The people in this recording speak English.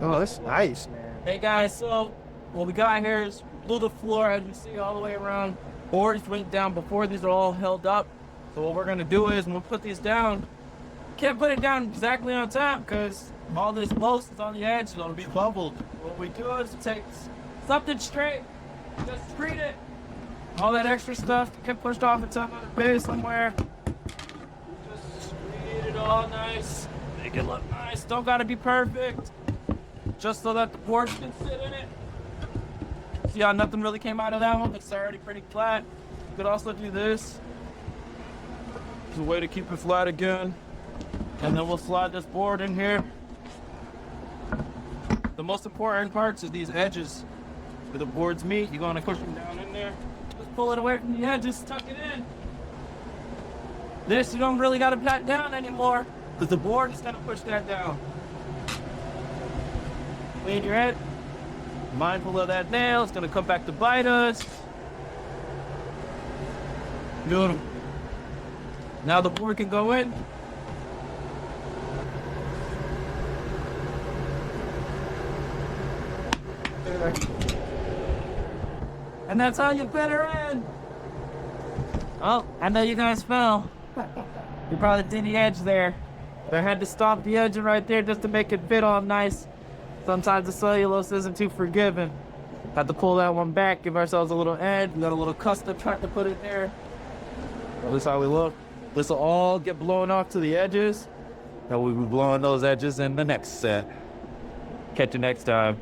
Oh, that's nice, man. Hey guys, so what we got here is blew the floor as you see all the way around. Boards went down before these are all held up. So what we're gonna do is when we put these down, can't put it down exactly on top because all this most is on the edge, so it'll be bubbled. What we do is take something straight, just screed it. All that extra stuff get pushed off the top of the base somewhere. Just screed it all nice, make it look nice. Don't gotta be perfect, just so that the boards can sit in it. See how nothing really came out of that one? It's already pretty flat. You could also do this. It's a way to keep it flat again. And then we'll slide this board in here. The most important parts is these edges. Where the boards meet, you're gonna push them down in there. Just pull it away from the edges, tuck it in. This, you don't really gotta pat down anymore, because the board is gonna push that down. Clean your head. Mindful of that nail, it's gonna come back to bite us. Beautiful. Now the board can go in. And that's how you fit her in. Oh, I know you guys fell. You probably did the edge there. I had to stop the edge right there just to make it fit all nice. Sometimes the cellulose isn't too forgiving. Had to pull that one back, give ourselves a little edge. We got a little custom track to put it there. Well, this is how we look. This will all get blown off to the edges. And we'll be blowing those edges in the next set. Catch you next time.